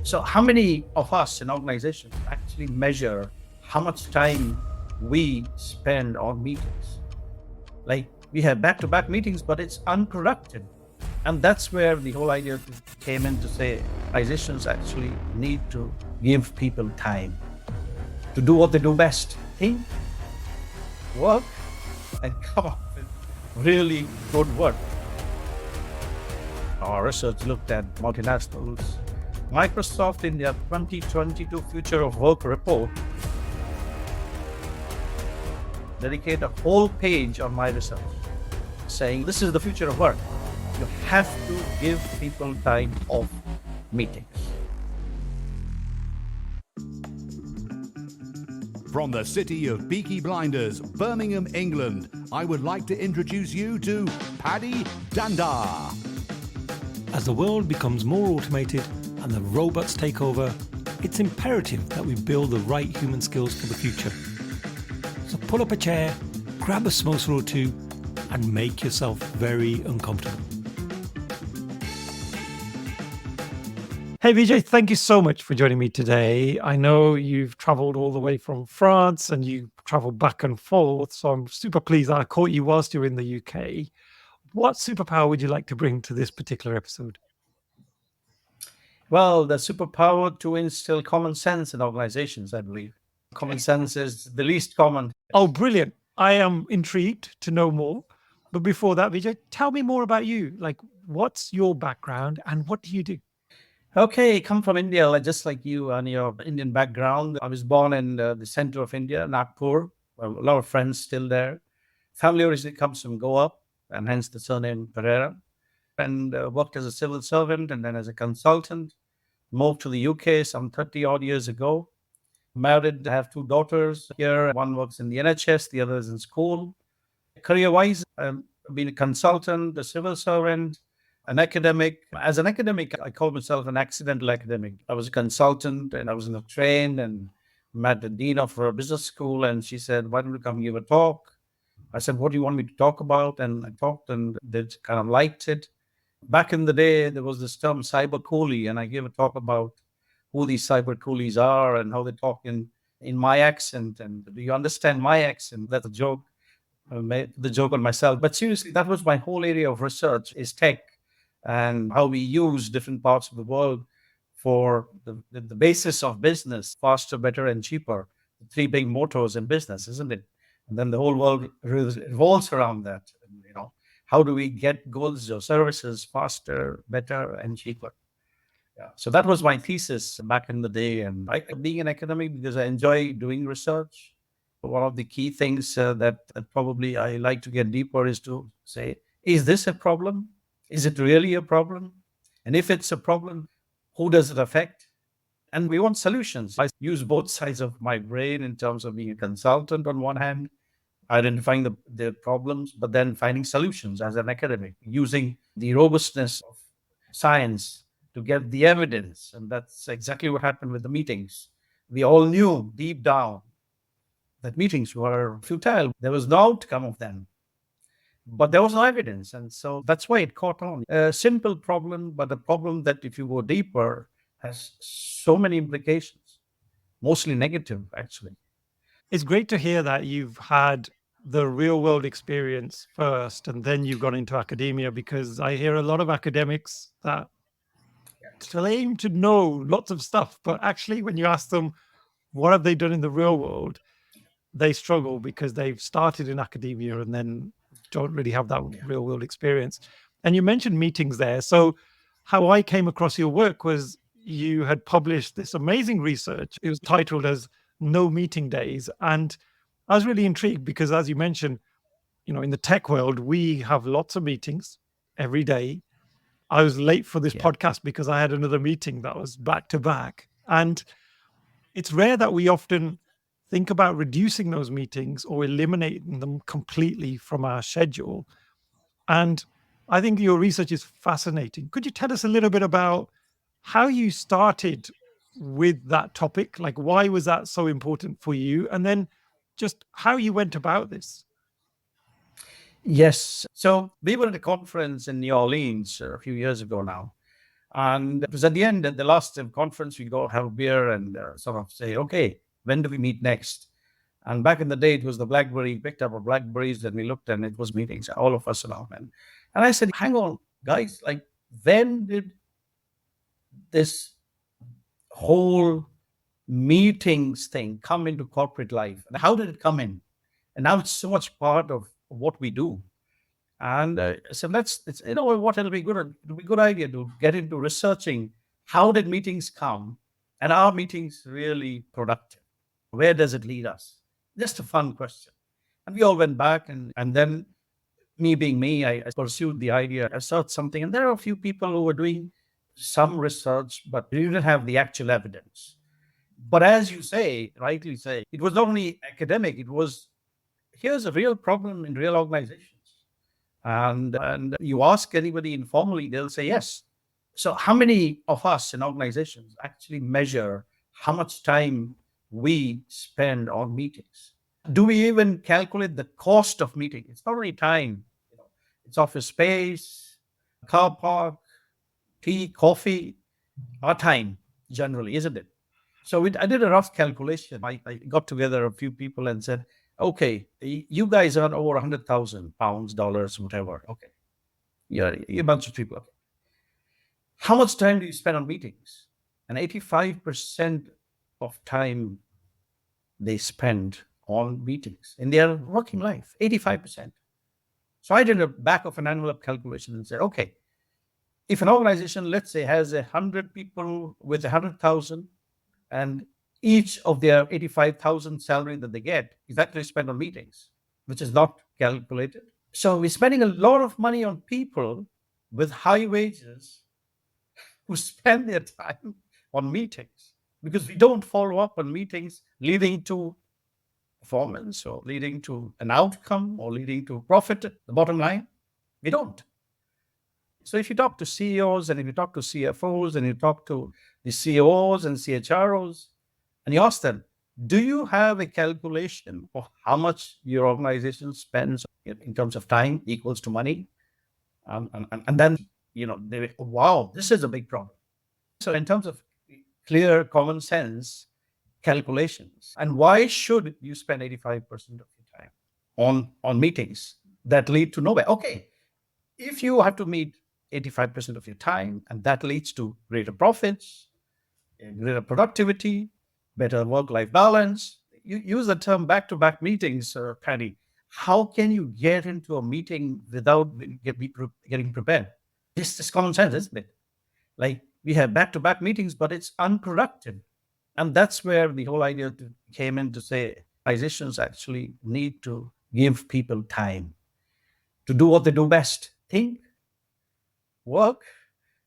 So how many of us in organizations actually measure how much time we spend on meetings? Like we have back-to-back meetings, but it's unproductive. And that's where the whole idea came in to say organizations actually need to give people time to do what they do best. Think, work, and come up with really good work. Our research looked at multinationals. Microsoft in their 2022 Future of Work report dedicate a whole page on my research saying this is the future of work. You have to give people time off meetings. From the city of Peaky Blinders, Birmingham, England, I would like to introduce you to Paddy Dhanda. As the world becomes more automated and the robots take over, it's imperative that we build the right human skills for the future. So pull up a chair, grab a samosa or two, and make yourself very uncomfortable. Hey Vijay, thank you so much for joining me today. I know you've traveled all the way from France and you traveled back and forth, so I'm super pleased that I caught you whilst you're in the UK. What superpower would you like to bring to this particular episode? Well, the superpower to instill common sense in organizations, I believe. Common sense is the least common. Oh, brilliant. I am intrigued to know more. But before that, Vijay, tell me more about you. Like, what's your background and what do you do? Okay, come from India, just like you and your Indian background. I was born in the center of India, Nagpur. A lot of friends still there. Family originally comes from Goa, and hence the surname Pereira. And worked as a civil servant and then as a consultant. Moved to the UK some 30 odd years ago. Married, have two daughters here. One works in the NHS, the other is in school. Career-wise, I've been a consultant, a civil servant, an academic. As an academic, I call myself an accidental academic. I was a consultant and I was in a train and met the dean of a business school, and she said, "Why don't you come give a talk?" I said, "What do you want me to talk about?" And I talked, and they kind of liked it. Back in the day, there was this term cyber coolie, and I gave a talk about who these cyber coolies are and how they talk in my accent. And do you understand my accent? That's a joke. I made the joke on myself. But seriously, that was my whole area of research is tech and how we use different parts of the world for the basis of business, faster, better, and cheaper. The three big motors in business, isn't it? And then the whole world revolves around that. You know, how do we get goods or services faster, better, and cheaper? Yeah. So that was my thesis back in the day. And I being an academic because I enjoy doing research. One of the key things that probably I like to get deeper is to say, is this a problem? Is it really a problem? And if it's a problem, who does it affect? And we want solutions. I use both sides of my brain in terms of being a consultant on one hand, identifying the problems, but then finding solutions as an academic, using the robustness of science to get the evidence. And that's exactly what happened with the meetings. We all knew deep down that meetings were futile. There was no outcome of them, but there was no evidence. And so that's why it caught on. A simple problem, but a problem that if you go deeper has so many implications, mostly negative, actually. It's great to hear that you've had the real world experience first and then you've gone into academia, because I hear a lot of academics that claim to know lots of stuff, but actually when you ask them what have they done in the real world, they struggle because they've started in academia and then don't really have that real world experience. And you mentioned meetings there. So how I came across your work was you had published this amazing research. It was titled as No Meeting Days. And I was really intrigued because, as you mentioned, you know, in the tech world, we have lots of meetings every day. I was late for this podcast because I had another meeting that was back to back. And it's rare that we often think about reducing those meetings or eliminating them completely from our schedule. And I think your research is fascinating. Could you tell us a little bit about how you started with that topic? Like, why was that so important for you? And then just how you went about this. Yes. So we were at a conference in New Orleans a few years ago now. And it was at the end, at the last conference, we go have a beer and sort of say, okay, when do we meet next? And back in the day, it was the BlackBerry, picked up a BlackBerries, and we looked and it was meetings, all of us around. And I said, hang on, guys, like, when did this whole meetings thing come into corporate life? And how did it come in? And now it's so much part of what we do. And so it's, what it'll be good. It'll be a good idea to get into researching how did meetings come, and are meetings really productive? Where does it lead us? Just a fun question. And we all went back, and then me being me, I pursued the idea. I searched something, and there are a few people who were doing some research, but they didn't have the actual evidence. But as you say, rightly say, it was not only academic. It was, here's a real problem in real organizations. And you ask anybody informally, they'll say yes. So how many of us in organizations actually measure how much time we spend on meetings? Do we even calculate the cost of meeting? It's not only time, it's office space, car park, tea, coffee, our time generally, isn't it? So I did a rough calculation. I got together a few people and said, okay, you guys earn over 100,000 pounds, dollars, whatever. Okay. Yeah, a bunch of people. Okay. How much time do you spend on meetings? And 85% of time they spend on meetings in their working life, 85%. So I did a back of an envelope calculation and said, okay, if an organization, let's say, has 100 people with 100,000, and each of their 85,000 salary that they get is actually spent on meetings, which is not calculated. So we're spending a lot of money on people with high wages who spend their time on meetings, because we don't follow up on meetings leading to performance or leading to an outcome or leading to profit, the bottom line. We don't. So if you talk to CEOs and if you talk to CFOs and you talk to the COOs and CHROs, and you ask them, do you have a calculation of how much your organization spends in terms of time equals to money? And then, they, wow, this is a big problem. So in terms of clear common sense calculations, and why should you spend 85% of your time on meetings that lead to nowhere? Okay, if you have to meet 85% of your time, and that leads to greater profits, greater productivity, better work-life balance. You use the term back-to-back meetings, Paddy. How can you get into a meeting without getting prepared? This is common sense, isn't it? Like, we have back-to-back meetings, but it's unproductive. And that's where the whole idea came in, to say organizations actually need to give people time to do what they do best: think, work,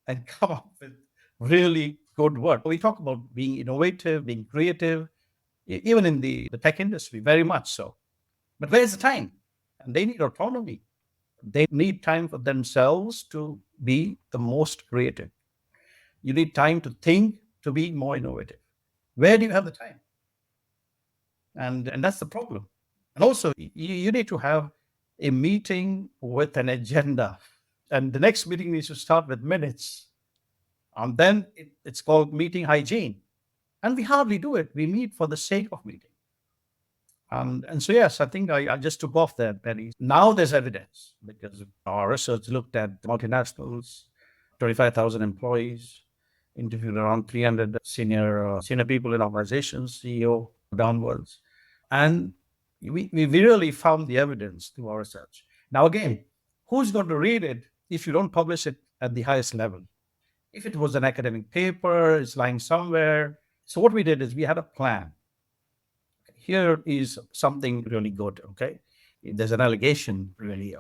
and come up with really good work. We talk about being innovative, being creative, even in the tech industry, very much so. But where's the time? And they need autonomy. They need time for themselves to be the most creative. You need time to think, to be more innovative. Where do you have the time? And that's the problem. And also, you need to have a meeting with an agenda. And the next meeting needs to start with minutes. And then it's called meeting hygiene. And we hardly do it. We meet for the sake of meeting. And so, yes, I think I just took off that, Penny. Now there's evidence, because our research looked at multinationals, 25,000 employees, interviewed around 300 senior people in organizations, CEO downwards. And we really found the evidence through our research. Now, again, who's going to read it if you don't publish it at the highest level? If it was an academic paper, it's lying somewhere. So what we did is we had a plan. Here is something really good, okay? There's an allegation, really,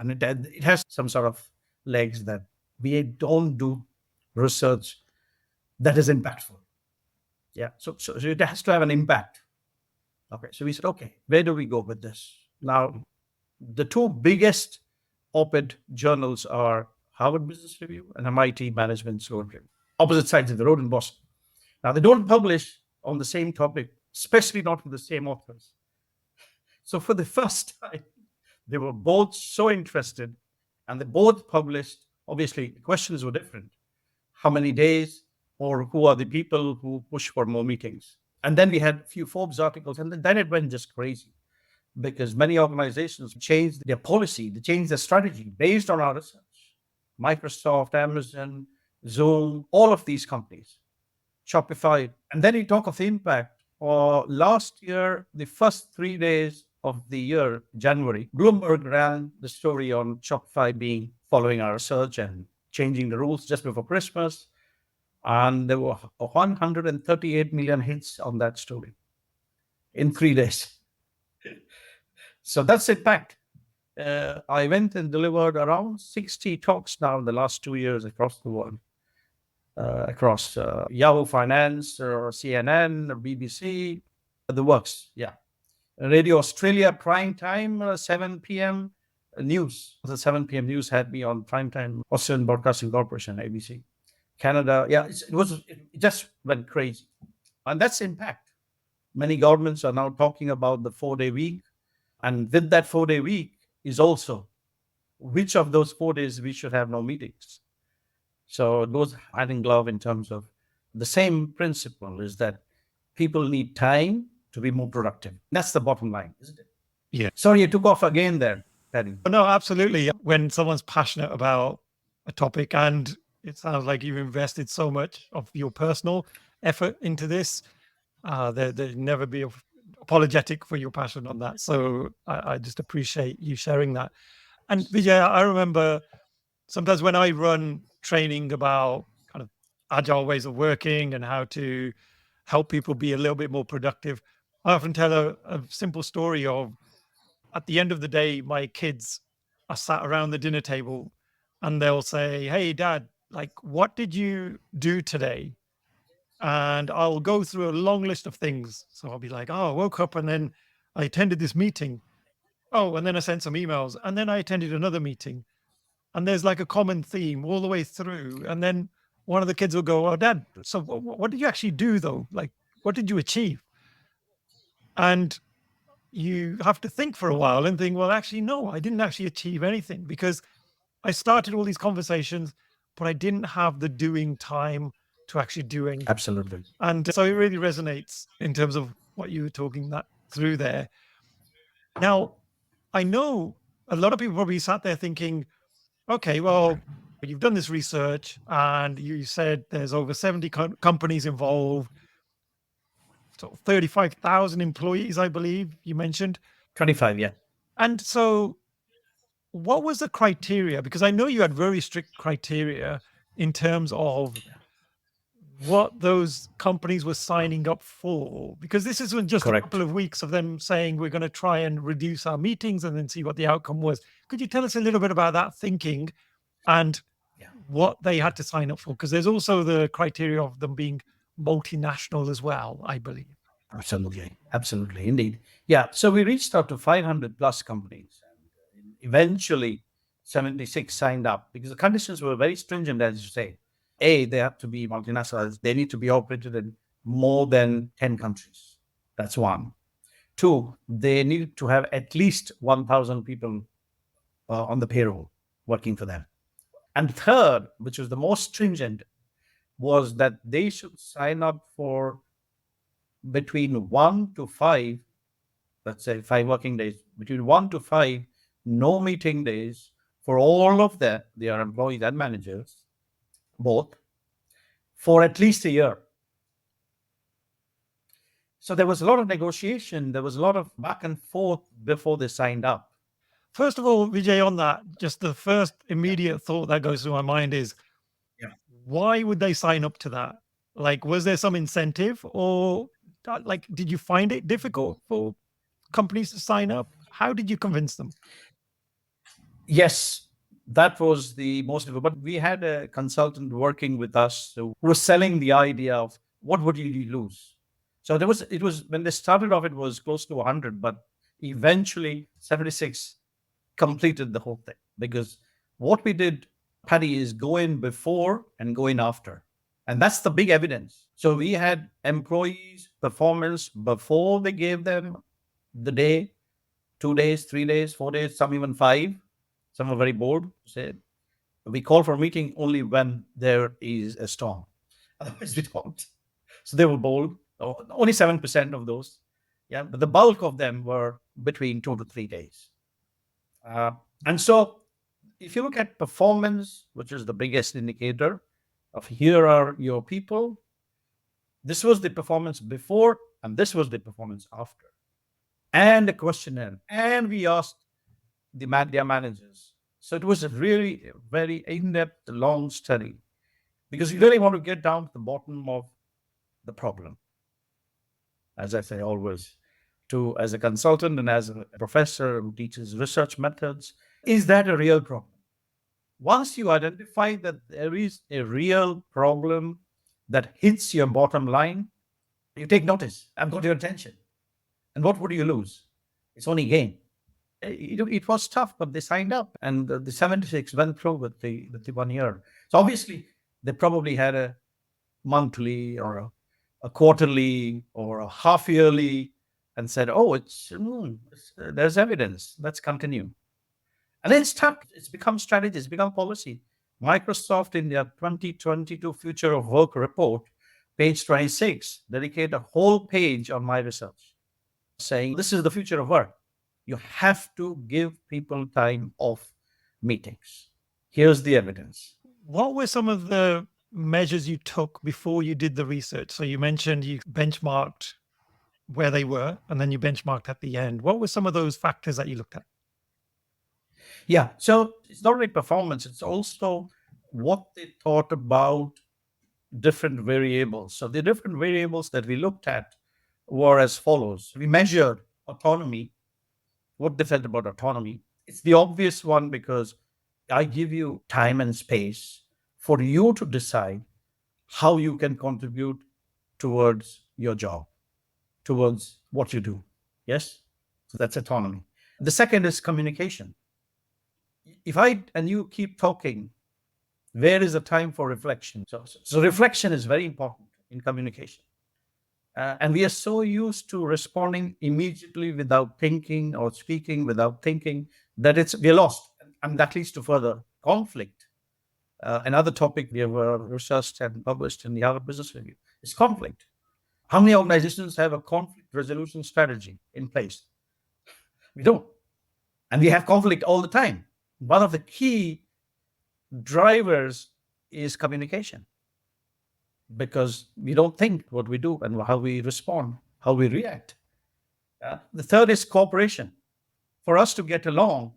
and it has some sort of legs, that we don't do research that is impactful. Yeah, so it has to have an impact. Okay, so we said, okay, where do we go with this? Now, the two biggest op-ed journals are Harvard Business Review and MIT Management Review, opposite sides of the road in Boston. Now, they don't publish on the same topic, especially not with the same authors. So for the first time, they were both so interested, and they both published. Obviously, the questions were different. how many days, or who are the people who push for more meetings. And then we had a few Forbes articles, and then it went just crazy because many organizations changed their policy, they changed their strategy based on our research. Microsoft, Amazon, Zoom, all of these companies, Shopify. And then you talk of the impact. Last year, the first 3 days of the year, January, Bloomberg ran the story on Shopify being following our research and changing the rules just before Christmas. And there were 138 million hits on that story in 3 days. So that's impact. I went and delivered around 60 talks now in the last 2 years across the world, across Yahoo Finance or CNN or BBC, the works. Yeah. Radio Australia prime time, 7 p.m. news. The 7 p.m. news had me on prime time, Australian Broadcasting Corporation, ABC. Canada, yeah, it just went crazy. And that's impact. Many governments are now talking about the 4-day week. And with that 4-day week is also which of those 4 days we should have no meetings. So it goes hand in glove in terms of the same principle is that people need time to be more productive. That's the bottom line, isn't it? Yeah. Sorry, you took off again there, Paddy. No, absolutely. When someone's passionate about a topic and it sounds like you've invested so much of your personal effort into this, there'd never be apologetic for your passion on that. So I just appreciate you sharing that. And Vijay, I remember sometimes when I run training about kind of agile ways of working and how to help people be a little bit more productive, I often tell a simple story of at the end of the day, my kids are sat around the dinner table and they'll say, "Hey, Dad, like, what did you do today?" And I'll go through a long list of things. So I'll be like, "Oh, I woke up and then I attended this meeting. Oh, and then I sent some emails and then I attended another meeting." And there's like a common theme all the way through. And then one of the kids will go, "Oh, Dad, so what did you actually do though? Like, what did you achieve?" And you have to think for a while and think, well, actually, no, I didn't actually achieve anything because I started all these conversations, but I didn't have the doing time to actually do anything. Absolutely. And so it really resonates in terms of what you were talking that through there. Now, I know a lot of people probably sat there thinking, okay, well, you've done this research and you said there's over 70 companies involved, so 35,000 employees, I believe you mentioned. 25, yeah. And so what was the criteria? Because I know you had very strict criteria in terms of what those companies were signing up for, because this isn't just Correct. a couple of weeks of them saying we're going to try and reduce our meetings and then see what the outcome was. Could you tell us a little bit about that thinking and Yeah. what they had to sign up for? Because there's also the criteria of them being multinational as well, I believe. Absolutely. Absolutely. Indeed. Yeah. So we reached out to 500 plus companies. And eventually, 76 signed up because the conditions were very stringent, as you say. A, they have to be multinationals. They need to be operated in more than 10 countries. That's one. Two, they need to have at least 1,000 people on the payroll working for them. And third, which was the most stringent, was that they should sign up for between 1 to 5, let's say 5 working days, between 1 to 5 no meeting days for all of their employees and managers, both, for at least a year. So there was a lot of negotiation. There was a lot of back and forth before they signed up. First of all, Vijay, on that, just the first immediate thought that goes through my mind is, Yeah. why would they sign up to that? Like, was there some incentive or like, did you find it difficult for companies to sign up? How did you convince them? Yes, that was the most of it. But we had a consultant working with us who was selling the idea of what would you lose. So it was when they started off, it was close to 100, but eventually 76 completed the whole thing because what we did, Paddy, is go in before and go in after. And that's the big evidence. So we had employees' performance before they gave them the day, 2 days, 3 days, 4 days, some even 5. Some are very bold, say. We call for a meeting only when there is a storm. Otherwise, we don't. So they were bold. Only 7% of those. Yeah, but the bulk of them were between 2 to 3 days. And so if you look at performance, which is the biggest indicator of here are your people, this was the performance before, and this was the performance after. And a questionnaire. And we asked their managers. So it was a really very in-depth, long study because you really want to get down to the bottom of the problem. As I say always, as a consultant and as a professor who teaches research methods, is that a real problem? Once you identify that there is a real problem that hits your bottom line, you take notice and got your attention. And what would you lose? It's only gain. It was tough, but they signed up, and the 76 went through with the 1 year. So obviously, they probably had a monthly or a quarterly or a half yearly, and said, "Oh, there's evidence. Let's continue." And then it's become strategy, it's become policy. Microsoft in their 2022 Future of Work report, page 26, dedicate a whole page on my research, saying this is the future of work. You have to give people time off meetings. Here's the evidence. What were some of the measures you took before you did the research? So you mentioned you benchmarked where they were, and then you benchmarked at the end. What were some of those factors that you looked at? Yeah, so it's not only performance, it's also what they thought about different variables. So the different variables that we looked at were as follows. We measured autonomy. What they felt about autonomy? It's the obvious one because I give you time and space for you to decide how you can contribute towards your job, towards what you do. Yes? So that's autonomy. The second is communication. If I and you keep talking, where is the time for reflection? So reflection is very important in communication. And we are so used to responding immediately without thinking or speaking without thinking that we're lost. And that leads to further conflict. Another topic we have researched and published in the Harvard Business Review is conflict. How many organizations have a conflict resolution strategy in place? We don't. And we have conflict all the time. One of the key drivers is communication, because we don't think what we do and how we respond, how we react. The third is cooperation. For us to get along,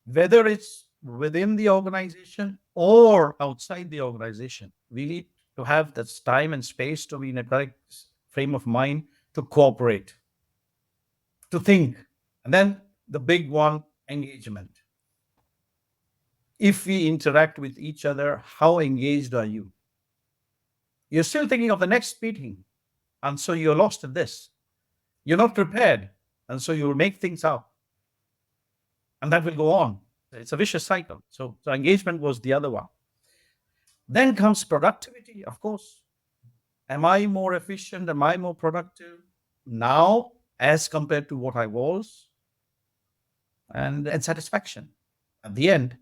whether it's within the organization or outside the organization, we need to have that time and space to be in a correct frame of mind to cooperate, to think. And then the big one, engagement. If we interact with each other, how engaged are you? You're still thinking of the next meeting, and so you're lost in this. You're not prepared, and so you'll make things up. And that will go on. It's a vicious cycle. So engagement was the other one. Then comes productivity, of course. Am I more efficient? Am I more productive now as compared to what I was? And satisfaction. At the end,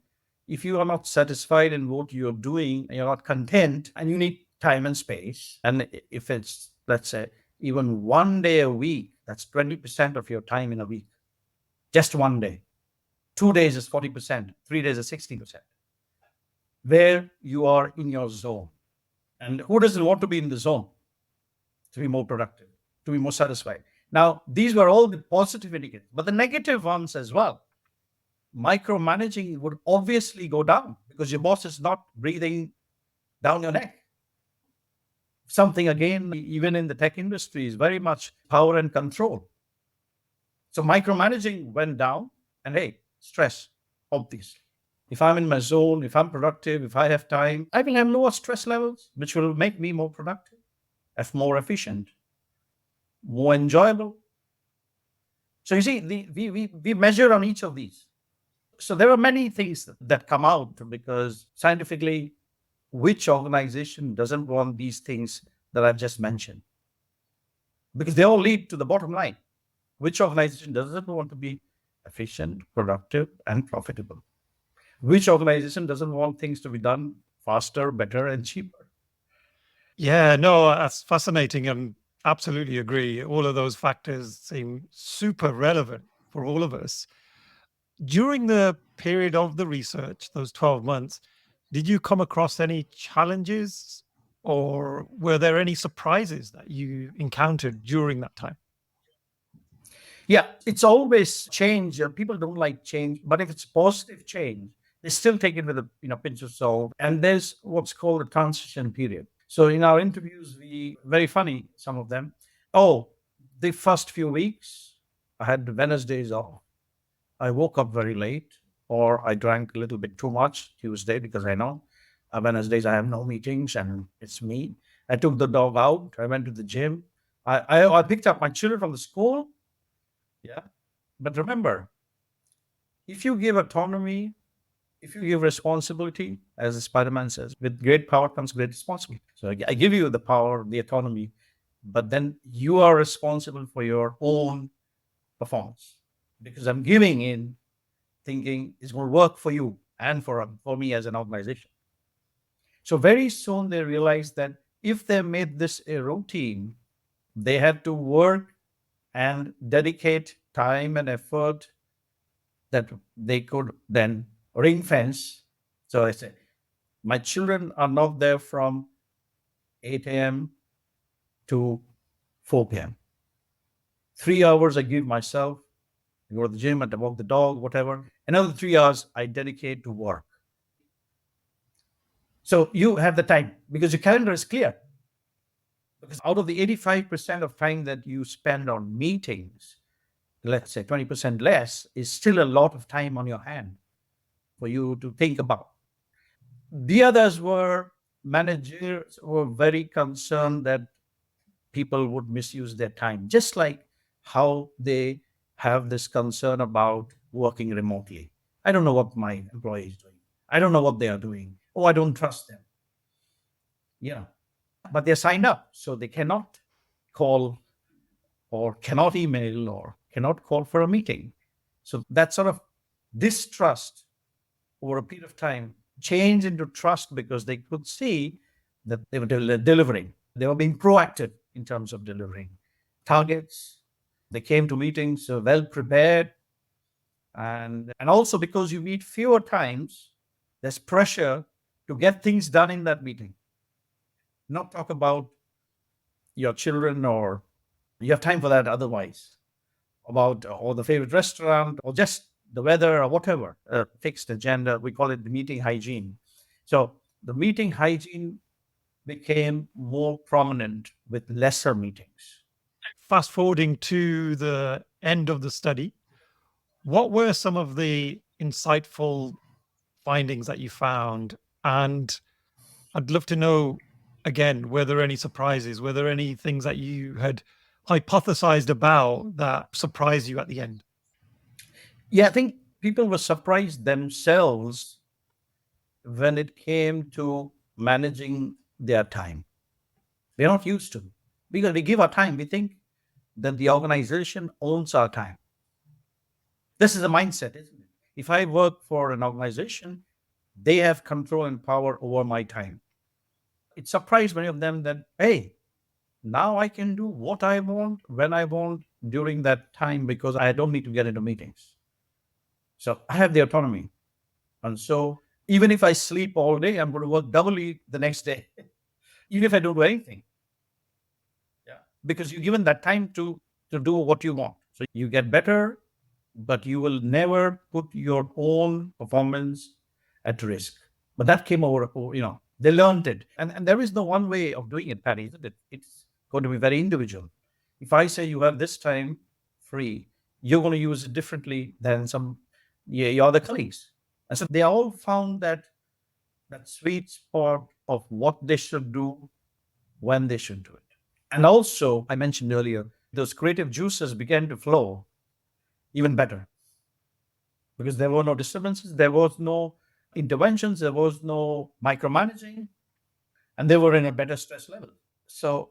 if you are not satisfied in what you're doing, you're not content, and you need time and space, and if it's, let's say, even 1 day a week, that's 20% of your time in a week. Just 1 day. 2 days is 40%. 3 days is 60%. Where you are in your zone. And who doesn't want to be in the zone? To be more productive, to be more satisfied. Now, these were all the positive indicators, but the negative ones as well. Micromanaging would obviously go down because your boss is not breathing down your neck. Something, again, even in the tech industry, is very much power and control. So micromanaging went down, and hey, stress, obviously. If I'm in my zone, if I'm productive, if I have time, I will have lower stress levels, which will make me more productive, more efficient, more enjoyable. So you see, we measure on each of these. So there are many things that come out, because scientifically, which organization doesn't want these things that I've just mentioned? Because they all lead to the bottom line. Which organization doesn't want to be efficient, productive, and profitable? Which organization doesn't want things to be done faster, better, and cheaper? Yeah, no, that's fascinating and absolutely agree. All of those factors seem super relevant for all of us. During the period of the research, those 12 months, did you come across any challenges or were there any surprises that you encountered during that time? Yeah, it's always change. People don't like change, but if it's positive change, they still take it with a pinch of salt. And there's what's called a transition period. So in our interviews, we very funny, some of them. Oh, the first few weeks, I had Wednesdays off. I woke up very late, or I drank a little bit too much Tuesday because I know Wednesdays I have no meetings and it's me. I took the dog out. I went to the gym. I picked up my children from the school. Yeah. But remember, if you give autonomy, if you give responsibility, as Spider-Man says, with great power comes great responsibility. So I give you the power, the autonomy, but then you are responsible for your own performance because I'm giving in thinking it's going to work for you and for me as an organization. So very soon they realized that if they made this a routine, they had to work and dedicate time and effort that they could then ring fence. So I say, my children are not there from 8 a.m. to 4 p.m. 3 hours I give myself, I go to the gym and I walk the dog, whatever. Another 3 hours I dedicate to work. So you have the time because your calendar is clear. Because out of the 85% of time that you spend on meetings, let's say 20% less is still a lot of time on your hand for you to think about. The others were managers were very concerned that people would misuse their time, just like how they have this concern about working remotely. I don't know what my employee is doing. I don't know what they are doing. Oh, I don't trust them. Yeah. But they're signed up, so they cannot call or cannot email or cannot call for a meeting. So that sort of distrust over a period of time changed into trust because they could see that they were delivering. They were being proactive in terms of delivering targets. They came to meetings well prepared. And also because you meet fewer times, there's pressure to get things done in that meeting. Not talk about your children or you have time for that otherwise about or the favorite restaurant or just the weather or whatever, a fixed agenda. We call it the meeting hygiene. So the meeting hygiene became more prominent with lesser meetings. Fast forwarding to the end of the study, what were some of the insightful findings that you found? And I'd love to know again, were there any surprises? Were there any things that you had hypothesized about that surprised you at the end? Yeah, I think people were surprised themselves when it came to managing their time. We're not used to because we give our time. We think that the organization owns our time. This is a mindset, isn't it? If I work for an organization, they have control and power over my time. It surprised many of them that, hey, now I can do what I want, when I want, during that time because I don't need to get into meetings. So I have the autonomy. And so even if I sleep all day, I'm going to work doubly the next day, even if I don't do anything. Yeah. Because you're given that time to do what you want. So you get better, but you will never put your own performance at risk. But that came over, they learned it. And there is no one way of doing it, Patty, isn't it? It's going to be very individual. If I say you have this time free, you're going to use it differently than your other colleagues. And so they all found that sweet spot of what they should do when they should do it. And also, I mentioned earlier, those creative juices began to flow even better because there were no disturbances, there was no interventions, there was no micromanaging, and they were in a better stress level. So,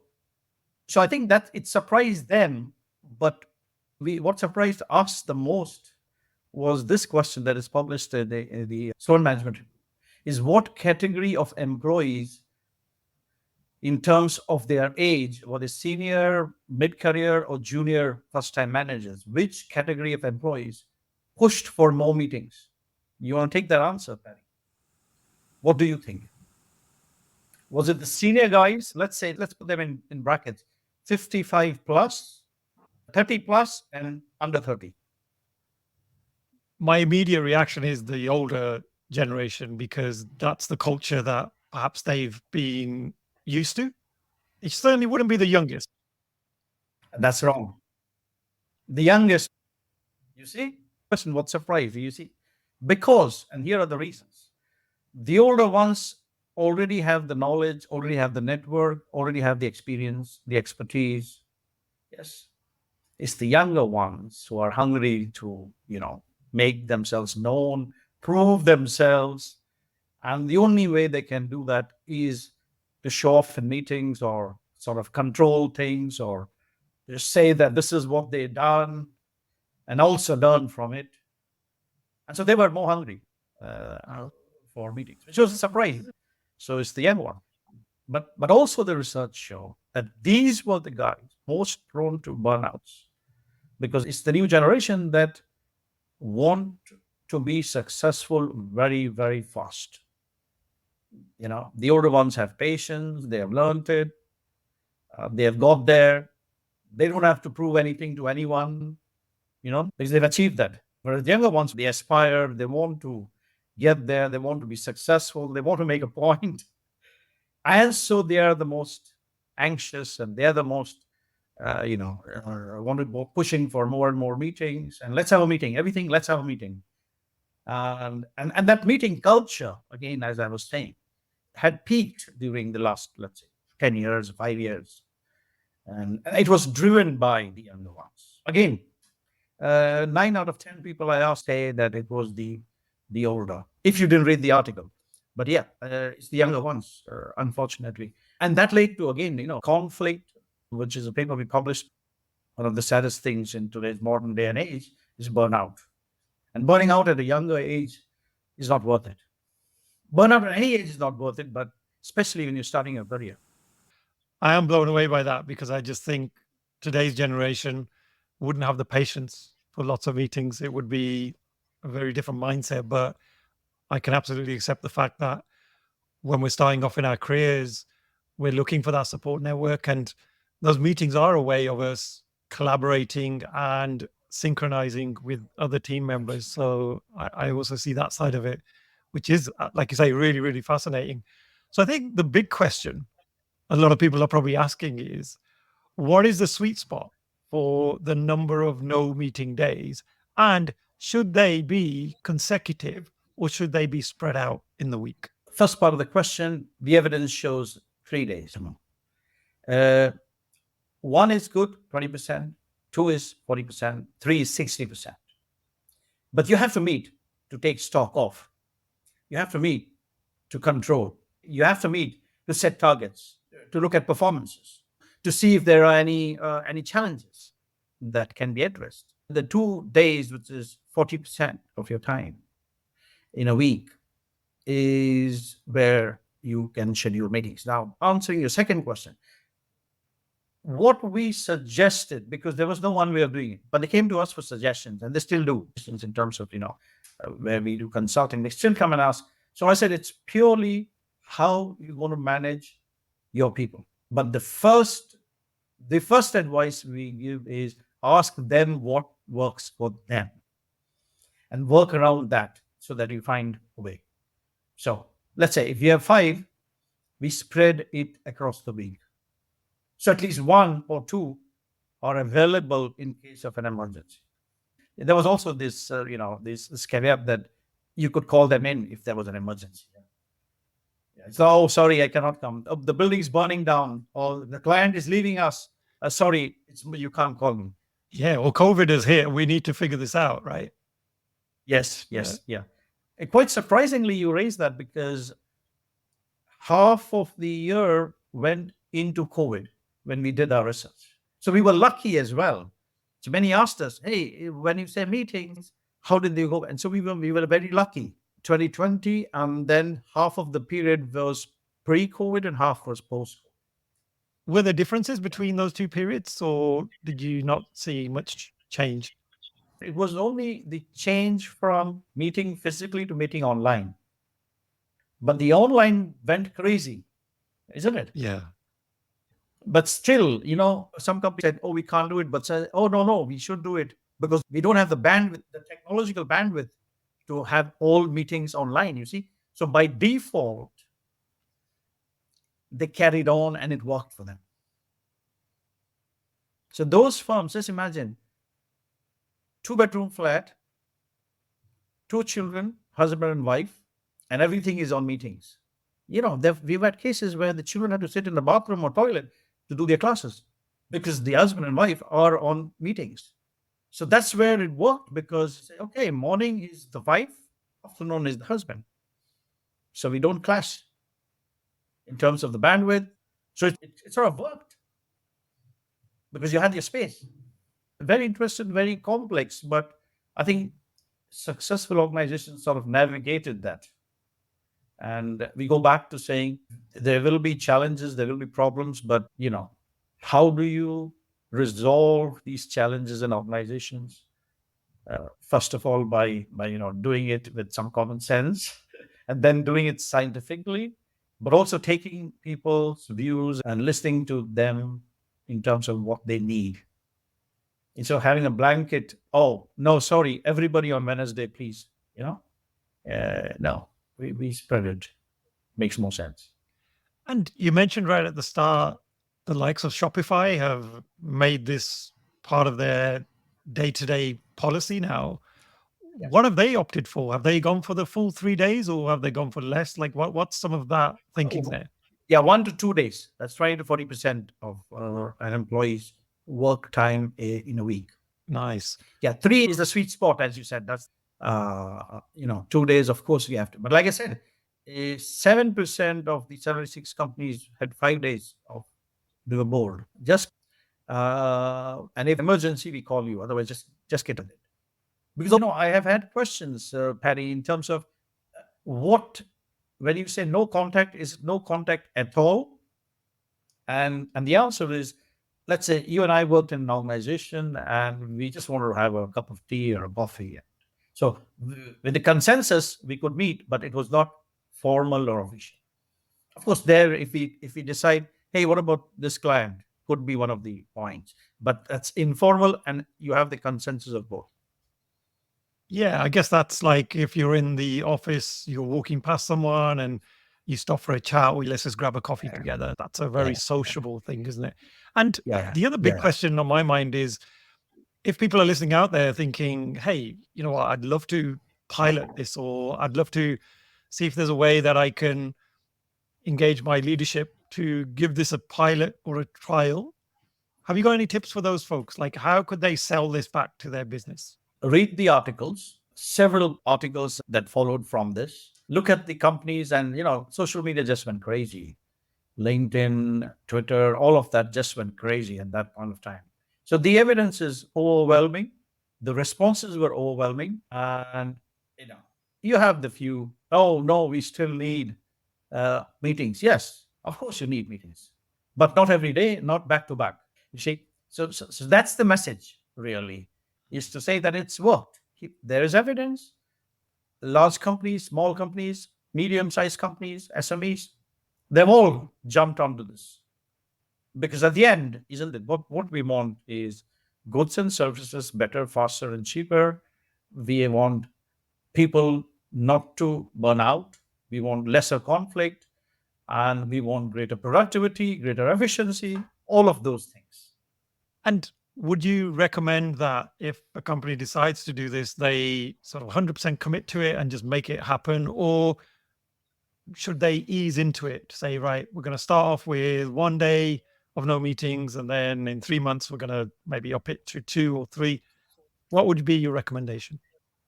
so I think that it surprised them, but what surprised us the most was this question that is published in the Student Management Report, is what category of employees in terms of their age, were they senior, mid-career, or junior first-time managers? Which category of employees pushed for more meetings? You want to take that answer, Patty? What do you think? Was it the senior guys? Let's put them in brackets, 55 plus, 30 plus, and under 30. My immediate reaction is the older generation, because that's the culture that perhaps they've been used to. It certainly wouldn't be the youngest. That's wrong. The youngest, you see? Question, what surprise, you see? Because, and here are the reasons. The older ones already have the knowledge, already have the network, already have the experience, the expertise. Yes. It's the younger ones who are hungry to, make themselves known, prove themselves. And the only way they can do that is to show off in meetings or sort of control things or just say that this is what they've done and also learn from it. And so they were more hungry for meetings, which was a surprise. So it's the young one. But also the research show that these were the guys most prone to burnouts because it's the new generation that want to be successful very, very fast. The older ones have patience, they have learned it, they have got there. They don't have to prove anything to anyone, because they've achieved that. Whereas the younger ones, they aspire, they want to get there, they want to be successful, they want to make a point. And so they are the most anxious and they're the most, pushing for more and more meetings. And let's have a meeting, everything, let's have a meeting. And that meeting culture, again, as I was saying, had peaked during the last, let's say, 10 years, 5 years. And it was driven by the younger ones. Again, 9 out of 10 people I asked say that it was the older, if you didn't read the article. But yeah, it's the younger ones, unfortunately. And that led to, again, conflict, which is a paper we published. One of the saddest things in today's modern day and age is burnout. And burning out at a younger age is not worth it. Burnout at any age is not worth it, but especially when you're starting a career. I am blown away by that because I just think today's generation wouldn't have the patience for lots of meetings. It would be a very different mindset. But I can absolutely accept the fact that when we're starting off in our careers, we're looking for that support network. And those meetings are a way of us collaborating and synchronizing with other team members. So I also see that side of it, which is, like you say, really, really fascinating. So I think the big question a lot of people are probably asking is, what is the sweet spot for the number of no meeting days? And should they be consecutive or should they be spread out in the week? First part of the question, the evidence shows 3 days. 1 is good, 20%, 2 is 40%, 3 is 60%. But you have to meet to take stock of. You have to meet to control. You have to meet to set targets, to look at performances, to see if there are any challenges that can be addressed. The 2 days, which is 40% of your time in a week, is where you can schedule meetings. Now, answering your second question, what we suggested, because there was no one way of doing it, but they came to us for suggestions, and they still do, in terms of, where we do consulting, they still come and ask. So I said, it's purely how you want to manage your people. But the first advice we give is ask them what works for them and work around that so that you find a way. So let's say if you have 5, we spread it across the week. So at least 1 or 2 are available in case of an emergency. There was also this, this caveat that you could call them in if there was an emergency. So, oh, sorry, I cannot come. Oh, the building's burning down, or the client is leaving us. Sorry, you can't call me. Yeah, well, COVID is here. We need to figure this out, right? Yes. Yeah. And quite surprisingly, you raised that because half of the year went into COVID when we did our research. So we were lucky as well. So many asked us, hey, when you say meetings, How did they go? And so we were very lucky. 2020, and then half of the period was pre-COVID and half was post. Were there differences between those two periods, or did you not see much change? It was only the change from meeting physically to meeting online. But the online went crazy, isn't it? Yeah. But still, some companies said, oh, we can't do it, but said, oh, no, we should do it because we don't have the bandwidth, the technological bandwidth to have all meetings online, you see. So by default, they carried on and it worked for them. So those firms, just imagine, 2-bedroom flat, 2 children, husband and wife, and everything is on meetings. We've had cases where the children had to sit in the bathroom or toilet to do their classes because the husband and wife are on meetings. So that's where it worked because, okay, morning is the wife, afternoon is the husband. So we don't clash in terms of the bandwidth. So it sort of worked because you had your space. Very interesting, very complex, but I think successful organizations sort of navigated that. And we go back to saying there will be challenges, there will be problems, but how do you resolve these challenges in organizations? First of all, by doing it with some common sense, and then doing it scientifically, but also taking people's views and listening to them in terms of what they need. Instead of having a blanket, oh no, sorry, everybody on Wednesday, please. No, we spread it. Makes more sense. And you mentioned right at the start, the likes of Shopify have made this part of their day-to-day policy now. Yeah. What have they opted for? Have they gone for the full 3 days, or have they gone for less? Like, what's some of that thinking there? Yeah, 1 to 2 days. That's 20 to 40% of an employee's work time in a week. Nice. Yeah, 3 is the sweet spot, as you said. That's 2 days, of course, we have to. But like I said, 7% of the 76 companies had 5 days of they were bored. Just and if emergency, we call you. Otherwise, just get on it. Because I have had questions, Paddy, in terms of what when you say no contact, is no contact at all? And the answer is, let's say you and I worked in an organization and we just wanted to have a cup of tea or a coffee. So with the consensus, we could meet, but it was not formal or official. Of course, there, if we decide, hey, what about this client? Could be one of the points, but that's informal and you have the consensus of both. Yeah, I guess that's like if you're in the office, you're walking past someone and you stop for a chat, or let's just grab a coffee together. That's a very sociable thing, isn't it? And the other big question on my mind is, if people are listening out there thinking, hey, you know what, I'd love to pilot this, or I'd love to see if there's a way that I can engage my leadership to give this a pilot or a trial. Have you got any tips for those folks? Like, how could they sell this back to their business? Read the articles, several articles that followed from this. Look at the companies, and social media just went crazy. LinkedIn, Twitter, all of that just went crazy at that point of time. So the evidence is overwhelming. The responses were overwhelming. And, you have the few, oh, no, we still need meetings. Yes, of course you need meetings, but not every day, not back to back. You see, so that's the message, really, is to say that it's worked. There is evidence. Large companies, small companies, medium-sized companies, SMEs, they've all jumped onto this. Because at the end, isn't it, what we want is goods and services better, faster, and cheaper. We want people not to burn out. We want lesser conflict, and we want greater productivity, greater efficiency, all of those things. And would you recommend that if a company decides to do this, they sort of 100% commit to it and just make it happen? Or should they ease into it? Say, right, we're going to start off with 1 day of no meetings, and then in 3 months, we're going to maybe up it to 2 or 3. What would be your recommendation?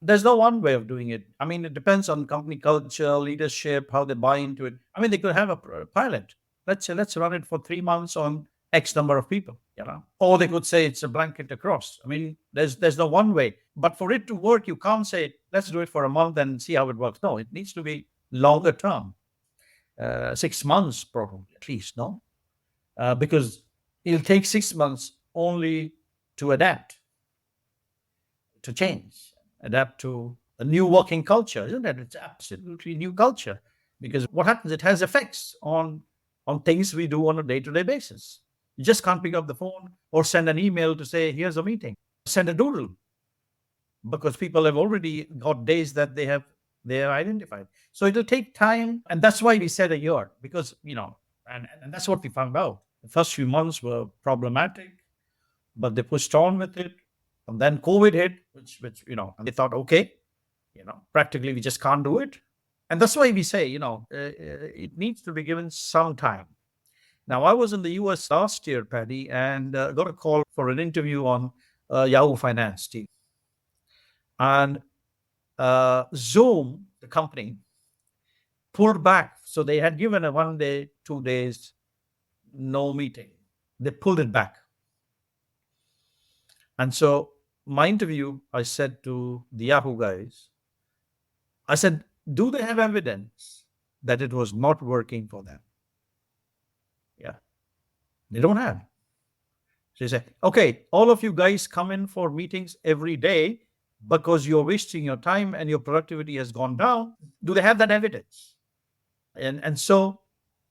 There's no one way of doing it. I mean, it depends on company culture, leadership, how they buy into it. I mean, they could have a pilot. Let's say, let's run it for 3 months on X number of people, or they could say it's a blanket across. I mean, there's no one way. But for it to work, you can't say, let's do it for a month and see how it works. No, it needs to be longer term, 6 months probably at least, no? Because it'll take 6 months only to adapt, to change, adapt to a new working culture, isn't it? It's absolutely new culture. Because what happens, it has effects on things we do on a day-to-day basis. You just can't pick up the phone or send an email to say, here's a meeting. Send a doodle, because people have already got days that they have identified. So it'll take time. And that's why we said a year, because, and that's what we found out. The first few months were problematic, but they pushed on with it. And then COVID hit, which and they thought, okay, practically we just can't do it. And that's why we say, it needs to be given some time. Now, I was in the US last year, Paddy, and got a call for an interview on Yahoo Finance team. And Zoom, the company, pulled back. So they had given a 1 day, 2 days, no meeting. They pulled it back. And so my interview, I said to the Yahoo guys, I said, do they have evidence that it was not working for them? Yeah. They don't have. So they say, okay, all of you guys come in for meetings every day because you're wasting your time and your productivity has gone down. Do they have that evidence? And so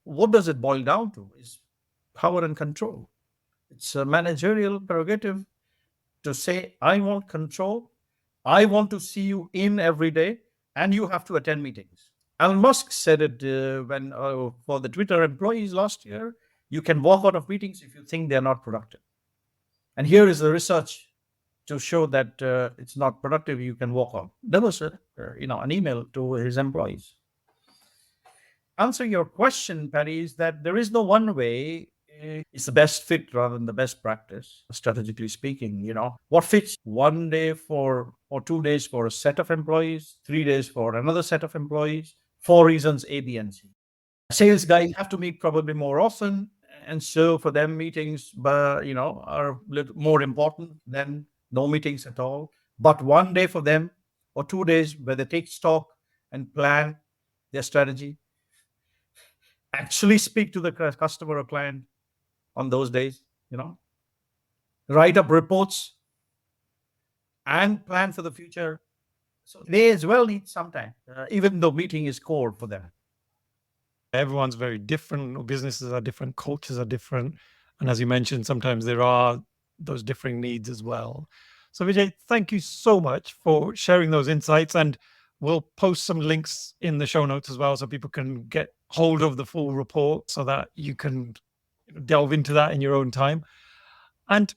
what does it boil down to is power and control. It's a managerial prerogative to say, I want control. I want to see you in every day, and you have to attend meetings. Elon Musk said it when for the Twitter employees last year, you can walk out of meetings if you think they're not productive. And here is the research to show that it's not productive, you can walk out. There was an email to his employees. Answering your question, Paddy, is that there is no one way. It's the best fit rather than the best practice, strategically speaking. What fits 1 day or 2 days for a set of employees, 3 days for another set of employees, for reasons A, B, and C. Sales guys have to meet probably more often, and so for them meetings are a little more important than no meetings at all. But 1 day for them or 2 days where they take stock and plan their strategy, actually speak to the customer or client on those days, write up reports and plan for the future. So they as well need some time, even though meeting is core for them. Everyone's very different. Businesses are different. Cultures are different. And as you mentioned, sometimes there are those differing needs as well. So Vijay, thank you so much for sharing those insights. And we'll post some links in the show notes as well, so people can get hold of the full report so that you can delve into that in your own time. And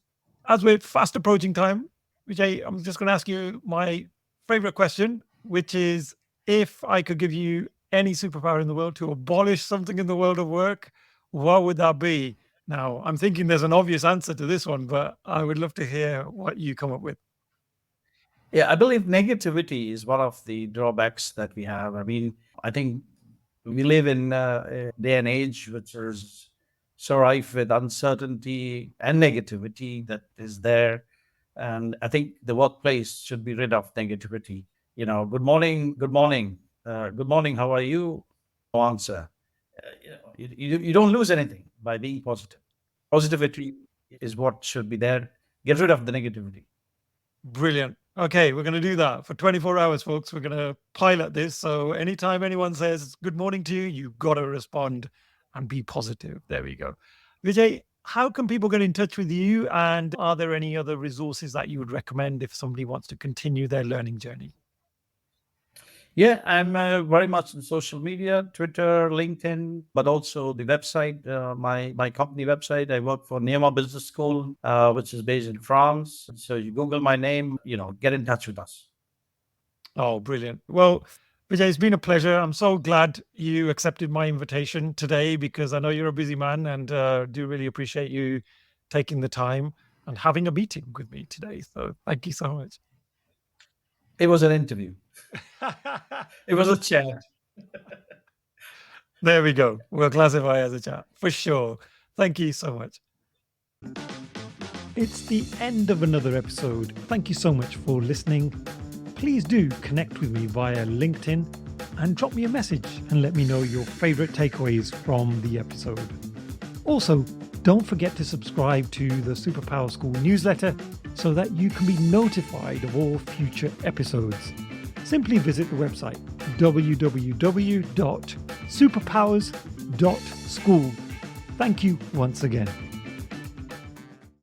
as we're fast approaching time, Vijay, I'm just going to ask you my favorite question, which is, if I could give you any superpower in the world to abolish something in the world of work, what would that be? Now, I'm thinking there's an obvious answer to this one, but I would love to hear what you come up with. Yeah, I believe negativity is one of the drawbacks that we have. I mean, I think we live in a day and age which is so rife with uncertainty and negativity that is there. And I think the workplace should be rid of negativity. Good morning, good morning, good morning, how are you? No answer. You don't lose anything by being positive. Positivity is what should be there. Get rid of the negativity. Brilliant. Okay, we're going to do that for 24 hours, folks. We're going to pilot this. So anytime anyone says good morning to you, you've got to respond and be positive. There we go. Vijay, how can people get in touch with you? And are there any other resources that you would recommend if somebody wants to continue their learning journey? Yeah, I'm very much on social media, Twitter, LinkedIn, but also the website, my company website. I work for Niyama Business School, which is based in France. So you Google my name, get in touch with us. Oh, brilliant. Well, Vijay, it's been a pleasure. I'm so glad you accepted my invitation today, because I know you're a busy man, and do really appreciate you taking the time and having a meeting with me today. So thank you so much. It was an interview. It was a chat. There we go. We'll classify as a chat for sure. Thank you so much. It's the end of another episode. Thank you so much for listening. Please do connect with me via LinkedIn and drop me a message and let me know your favourite takeaways from the episode. Also, don't forget to subscribe to the Superpower School newsletter so that you can be notified of all future episodes. Simply visit the website www.superpowers.school. Thank you once again.